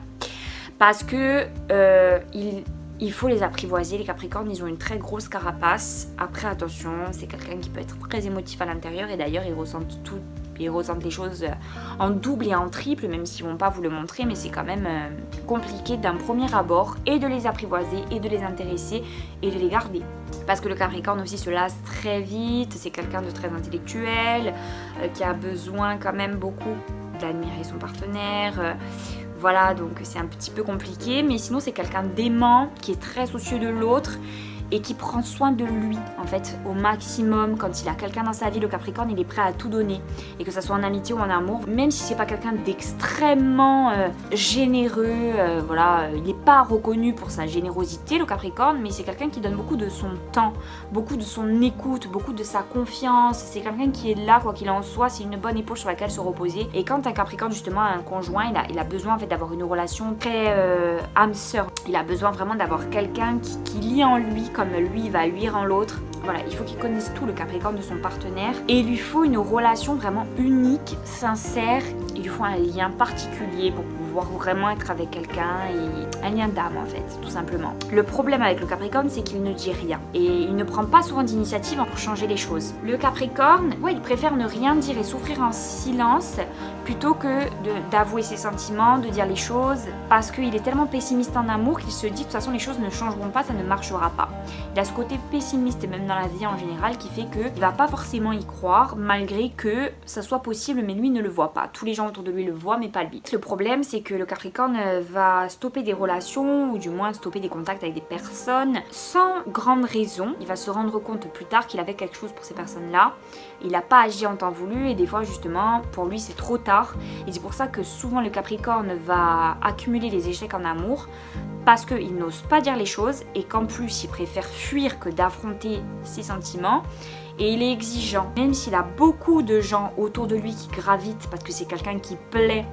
Parce que il faut les apprivoiser. Les Capricornes, ils ont une très grosse carapace. Après, attention, c'est quelqu'un qui peut être très émotif à l'intérieur et d'ailleurs, ils ressentent tout Puis ils ressentent les choses en double et en triple, même s'ils vont pas vous le montrer, mais c'est quand même compliqué d'un premier abord et de les apprivoiser et de les intéresser et de les garder. Parce que le Capricorne aussi se lasse très vite, c'est quelqu'un de très intellectuel, qui a besoin quand même beaucoup d'admirer son partenaire. Voilà, donc c'est un petit peu compliqué, mais sinon c'est quelqu'un d'aimant, qui est très soucieux de l'autre et qui prend soin de lui en fait au maximum. Quand il a quelqu'un dans sa vie, le Capricorne, il est prêt à tout donner, et que ça soit en amitié ou en amour, même si c'est pas quelqu'un d'extrêmement généreux, voilà, il n'est pas reconnu pour sa générosité, le Capricorne, mais c'est quelqu'un qui donne beaucoup de son temps, beaucoup de son écoute, beaucoup de sa confiance. C'est quelqu'un qui est là quoi qu'il en soit, c'est une bonne épaule sur laquelle se reposer. Et quand un Capricorne justement a un conjoint, il a besoin en fait d'avoir une relation très âme sœur. Il a besoin vraiment d'avoir quelqu'un qui lit en lui comme lui va lire en l'autre. Voilà, il faut qu'il connaisse tout le Capricorne de son partenaire, et il lui faut une relation vraiment unique, sincère. Il lui faut un lien particulier pour pouvoir vraiment être avec quelqu'un, et un lien d'âme en fait, tout simplement. Le problème avec le Capricorne, c'est qu'il ne dit rien et il ne prend pas souvent d'initiative pour changer les choses. Le Capricorne, ouais, il préfère ne rien dire et souffrir en silence plutôt que d'avouer ses sentiments, de dire les choses, parce qu'il est tellement pessimiste en amour qu'il se dit de toute façon les choses ne changeront pas, ça ne marchera pas. Il a ce côté pessimiste, et même dans la vie en général, qui fait qu'il va pas forcément y croire malgré que ça soit possible, mais lui ne le voit pas. Tous les gens autour de lui le voient, mais pas lui. Le problème, c'est que le Capricorne va stopper des relations, ou du moins stopper des contacts avec des personnes sans grande raison. Il va se rendre compte plus tard qu'il avait quelque chose pour ces personnes-là. Il n'a pas agi en temps voulu, et des fois justement pour lui c'est trop tard, et c'est pour ça que souvent le Capricorne va accumuler les échecs en amour, parce qu'il n'ose pas dire les choses, et qu'en plus il préfère fuir que d'affronter ses sentiments. Et il est exigeant, même s'il a beaucoup de gens autour de lui qui gravitent, parce que c'est quelqu'un qui plaît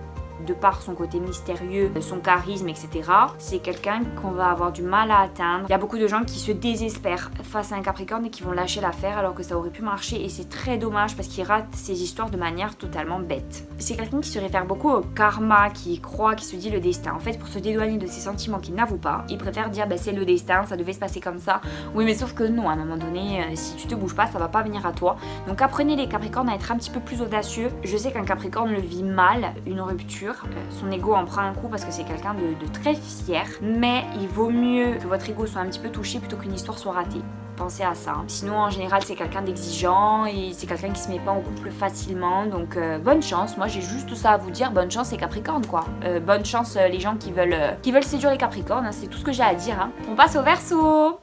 de par son côté mystérieux, son charisme, etc. C'est quelqu'un qu'on va avoir du mal à atteindre. Il y a beaucoup de gens qui se désespèrent face à un Capricorne et qui vont lâcher l'affaire alors que ça aurait pu marcher, et c'est très dommage parce qu'il rate ces histoires de manière totalement bête. C'est quelqu'un qui se réfère beaucoup au karma, qui croit, qui se dit le destin. En fait, pour se dédouaner de ses sentiments qu'il n'avoue pas, il préfère dire c'est le destin, ça devait se passer comme ça. Oui, mais sauf que non, à un moment donné, si tu te bouges pas, ça va pas venir à toi. Donc apprenez les Capricornes à être un petit peu plus audacieux. Je sais qu'un Capricorne le vit mal, une rupture. Son ego en prend un coup parce que c'est quelqu'un de très fier, mais il vaut mieux que votre ego soit un petit peu touché plutôt qu'une histoire soit ratée. Pensez à ça. Sinon, en général, c'est quelqu'un d'exigeant, et c'est quelqu'un qui se met pas en couple facilement. Donc, bonne chance. Moi, j'ai juste ça à vous dire. Bonne chance les Capricornes, quoi. Bonne chance les gens qui veulent séduire les Capricornes. Hein. C'est tout ce que j'ai à dire. Hein. On passe au Verseau.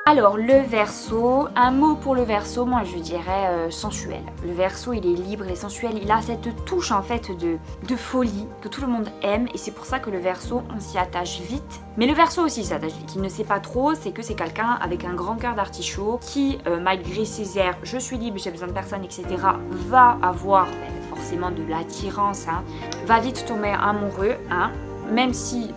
Alors le Verseau, un mot pour le Verseau, moi je dirais sensuel. Le Verseau, il est libre et sensuel, il a cette touche en fait de folie que tout le monde aime, et c'est pour ça que le Verseau, on s'y attache vite. Mais le Verseau aussi s'attache vite. Il ne sait pas trop, c'est que c'est quelqu'un avec un grand cœur d'artichaut qui, malgré ses airs, je suis libre, j'ai besoin de personne, etc., va avoir forcément de l'attirance, hein, va vite tomber amoureux, hein, même si...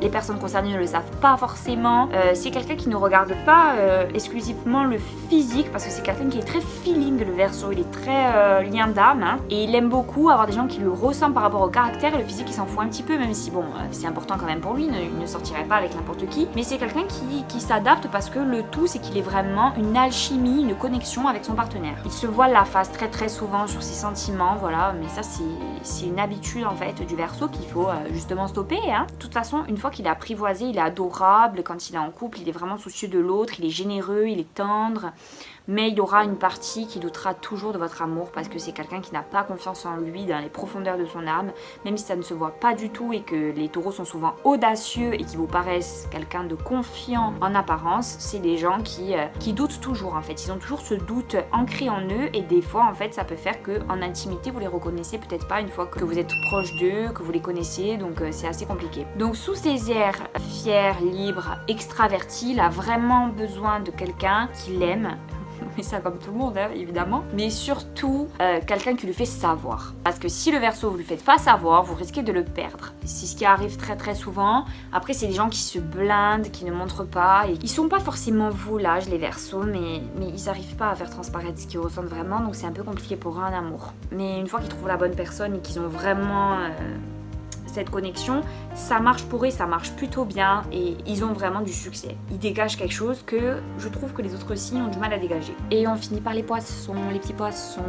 les personnes concernées ne le savent pas forcément. C'est quelqu'un qui ne regarde pas exclusivement le physique, parce que c'est quelqu'un qui est très feeling, le Verseau. Il est très lien d'âme, hein, et il aime beaucoup avoir des gens qui lui ressemblent par rapport au caractère, et le physique il s'en fout un petit peu, même si bon, c'est important quand même pour lui, il ne sortirait pas avec n'importe qui. Mais c'est quelqu'un qui s'adapte, parce que le tout c'est qu'il est vraiment une alchimie, une connexion avec son partenaire. Il se voile la face très très souvent sur ses sentiments, voilà, mais ça c'est une habitude en fait du Verseau qu'il faut justement stopper, hein. De toute façon, une fois qu'il est apprivoisé, il est adorable. Quand il est en couple, il est vraiment soucieux de l'autre, il est généreux, il est tendre. Mais il y aura une partie qui doutera toujours de votre amour, parce que c'est quelqu'un qui n'a pas confiance en lui dans les profondeurs de son âme, même si ça ne se voit pas du tout, et que les taureaux sont souvent audacieux et qui vous paraissent quelqu'un de confiant en apparence. C'est des gens qui doutent toujours en fait. Ils ont toujours ce doute ancré en eux, et des fois en fait ça peut faire qu'en intimité vous les reconnaissez peut-être pas une fois que vous êtes proche d'eux, que vous les connaissez, donc c'est assez compliqué. Donc sous ces airs fiers, libres, extravertis, il a vraiment besoin de quelqu'un qui l'aime. Mais ça comme tout le monde, hein, évidemment. Mais surtout, quelqu'un qui lui fait savoir. Parce que si le Verseau, vous lui faites pas savoir, vous risquez de le perdre. C'est ce qui arrive très très souvent. Après, c'est des gens qui se blindent, qui ne montrent pas. Et ils sont pas forcément volages, les Verseaux, mais ils arrivent pas à faire transparaître ce qu'ils ressentent vraiment. Donc c'est un peu compliqué pour eux en amour. Mais une fois qu'ils trouvent la bonne personne et qu'ils ont vraiment... cette connexion, ça marche pour eux, ça marche plutôt bien et ils ont vraiment du succès. Ils dégagent quelque chose que je trouve que les autres signes ont du mal à dégager. Et on finit par les poissons, les petits poissons.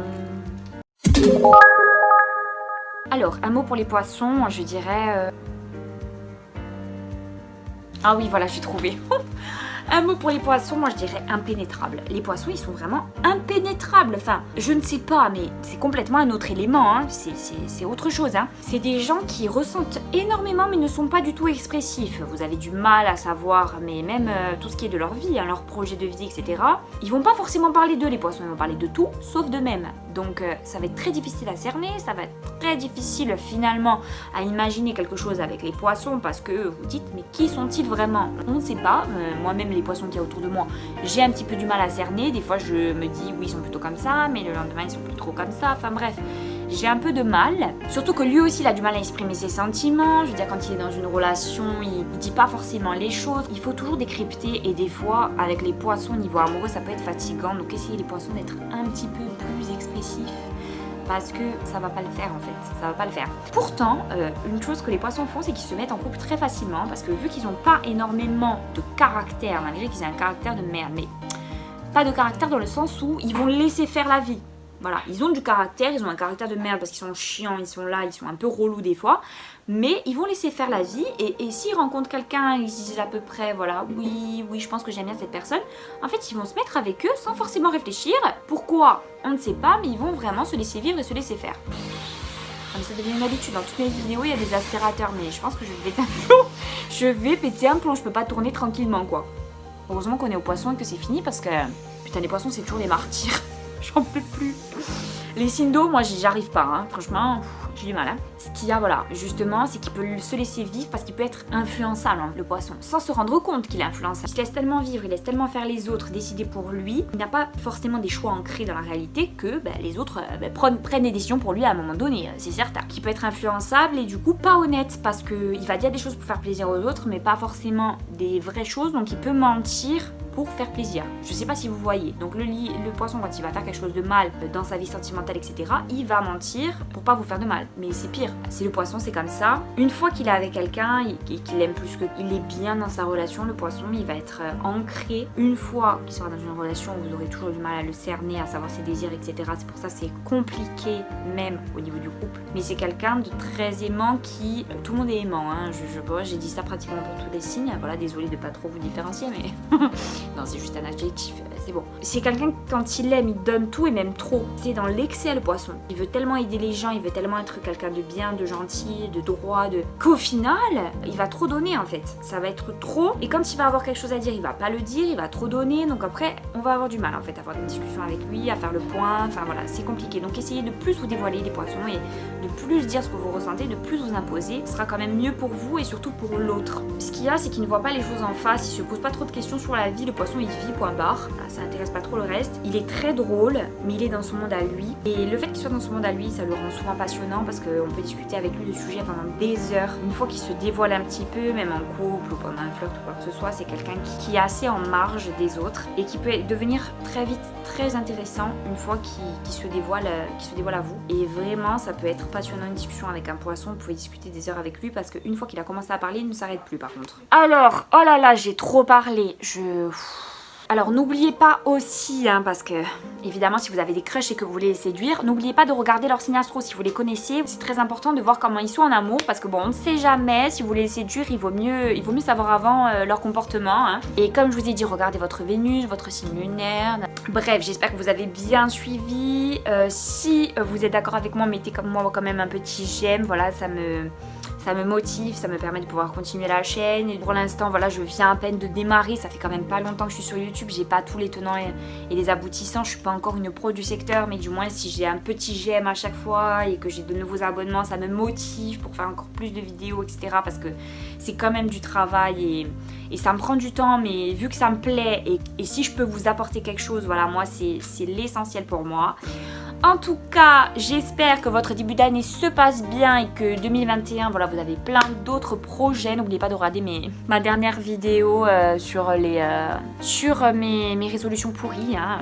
Alors, un mot pour les poissons, je dirais... Ah oui, voilà, j'ai trouvé. Un mot pour les poissons, moi je dirais impénétrable. Les poissons, ils sont vraiment impénétrables. Enfin, je ne sais pas, mais c'est complètement un autre élément. Hein. C'est autre chose. Hein. C'est des gens qui ressentent énormément, mais ne sont pas du tout expressifs. Vous avez du mal à savoir, mais même tout ce qui est de leur vie, hein, leur projet de vie, etc. Ils vont pas forcément parler d'eux, les poissons. Ils vont parler de tout, sauf d'eux-mêmes. Donc, ça va être très difficile à cerner. Ça va être très difficile, finalement, à imaginer quelque chose avec les poissons, parce que vous dites, mais qui sont-ils vraiment? On ne sait pas. Moi-même, les poissons qu'il y a autour de moi, j'ai un petit peu du mal à cerner. Des fois, je me dis, oui, ils sont plutôt comme ça, mais le lendemain, ils sont plus trop comme ça. Enfin bref, j'ai un peu de mal. Surtout que lui aussi, il a du mal à exprimer ses sentiments. Je veux dire, quand il est dans une relation, il dit pas forcément les choses. Il faut toujours décrypter. Et des fois, avec les poissons, niveau amoureux, ça peut être fatigant. Donc, essayez les poissons d'être un petit peu plus expressifs. Parce que ça va pas le faire en fait, ça va pas le faire. Pourtant, une chose que les poissons font, c'est qu'ils se mettent en couple très facilement, parce que vu qu'ils n'ont pas énormément de caractère, malgré qu'ils aient un caractère de merde, mais pas de caractère dans le sens où ils vont laisser faire la vie. Voilà, ils ont du caractère, ils ont un caractère de merde parce qu'ils sont chiants, ils sont là, ils sont un peu relous des fois, mais ils vont laisser faire la vie et s'ils rencontrent quelqu'un, ils se disent à peu près, voilà, oui, je pense que j'aime bien cette personne, en fait, ils vont se mettre avec eux sans forcément réfléchir. Pourquoi? On ne sait pas, mais ils vont vraiment se laisser vivre et se laisser faire. Comme ça devient une habitude, dans toutes mes vidéos, il y a des aspirateurs, mais je pense que je vais péter un plomb. Je vais péter un plomb, je peux pas tourner tranquillement, quoi. Heureusement qu'on est aux poissons et que c'est fini parce que, putain, les poissons, c'est toujours les martyrs. J'en peux plus. Les signes d'eau, moi j'y arrive pas, hein. Franchement, j'ai du mal. Hein. Ce qu'il y a, voilà, justement, c'est qu'il peut se laisser vivre parce qu'il peut être influençable, hein, le poisson, sans se rendre compte qu'il est influençable. Il se laisse tellement vivre, il laisse tellement faire les autres, décider pour lui. Il n'a pas forcément des choix ancrés dans la réalité que les autres prennent des décisions pour lui à un moment donné, c'est certain. Qui peut être influençable et du coup pas honnête parce qu'il va dire des choses pour faire plaisir aux autres, mais pas forcément des vraies choses, donc il peut mentir pour faire plaisir. Je sais pas si vous voyez. Donc le poisson, quand il va faire quelque chose de mal dans sa vie sentimentale, etc., il va mentir pour pas vous faire de mal. Mais c'est pire. C'est le poisson, c'est comme ça. Une fois qu'il est avec quelqu'un et qu'il aime plus, qu'il est bien dans sa relation, le poisson, il va être ancré. Une fois qu'il sera dans une relation, vous aurez toujours du mal à le cerner, à savoir ses désirs, etc. C'est pour ça que c'est compliqué, même au niveau du couple. Mais c'est quelqu'un de très aimant qui... tout le monde est aimant, hein. J'ai dit ça pratiquement pour tous les signes. Voilà, désolée de pas trop vous différencier, mais... Non, c'est juste un adjectif, c'est bon. C'est quelqu'un, quand il aime, il donne tout et même trop. C'est dans l'excès, le poisson. Il veut tellement aider les gens, il veut tellement être quelqu'un de bien, de gentil, de droit, qu'au final, il va trop donner en fait. Ça va être trop. Et quand il va avoir quelque chose à dire, il va pas le dire, il va trop donner. Donc après, on va avoir du mal en fait à avoir une discussion avec lui, à faire le point. Enfin voilà, c'est compliqué. Donc essayez de plus vous dévoiler les poissons et de plus dire ce que vous ressentez, de plus vous imposer. Ce sera quand même mieux pour vous et surtout pour l'autre. Ce qu'il y a, c'est qu'il ne voit pas les choses en face, il se pose pas trop de questions sur la vie. Le poisson, il vit, point barre. Ça intéresse pas trop le reste. Il est très drôle, mais il est dans son monde à lui. Et le fait qu'il soit dans son monde à lui, ça le rend souvent passionnant parce qu'on peut discuter avec lui de sujets pendant des heures. Une fois qu'il se dévoile un petit peu, même en couple ou pendant un flirt ou quoi que ce soit, c'est quelqu'un qui est assez en marge des autres et qui peut devenir très vite très intéressant une fois qu'il se dévoile à vous. Et vraiment, ça peut être passionnant une discussion avec un poisson. Vous pouvez discuter des heures avec lui parce qu'une fois qu'il a commencé à parler, il ne s'arrête plus par contre. Alors, oh là là, j'ai trop parlé. Alors n'oubliez pas aussi, hein, parce que évidemment si vous avez des crushs et que vous voulez les séduire, n'oubliez pas de regarder leur signe astro si vous les connaissez. C'est très important de voir comment ils sont en amour parce que bon, on ne sait jamais, si vous voulez les séduire, il vaut mieux savoir avant leur comportement. Hein. Et comme je vous ai dit, regardez votre Vénus, votre signe lunaire. Bref, j'espère que vous avez bien suivi. Si vous êtes d'accord avec moi, mettez comme moi quand même un petit j'aime, voilà, ça me motive, ça me permet de pouvoir continuer la chaîne. Et pour l'instant, voilà, je viens à peine de démarrer. Ça fait quand même pas longtemps que je suis sur YouTube. J'ai pas tous les tenants et les aboutissants. Je suis pas encore une pro du secteur, mais du moins, si j'ai un petit j'aime à chaque fois et que j'ai de nouveaux abonnements, ça me motive pour faire encore plus de vidéos, etc. Parce que c'est quand même du travail et ça me prend du temps. Mais vu que ça me plaît et si je peux vous apporter quelque chose, voilà, moi, c'est l'essentiel pour moi. En tout cas, j'espère que votre début d'année se passe bien et que 2021, voilà, vous avez plein d'autres projets. N'oubliez pas de regarder ma dernière vidéo sur mes résolutions pourries. Hein.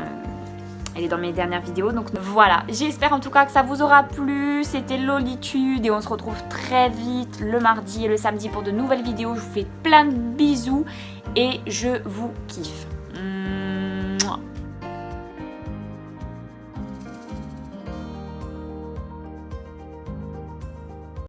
Elle est dans mes dernières vidéos, donc voilà. J'espère en tout cas que ça vous aura plu. C'était Lolitude et on se retrouve très vite le mardi et le samedi pour de nouvelles vidéos. Je vous fais plein de bisous et je vous kiffe.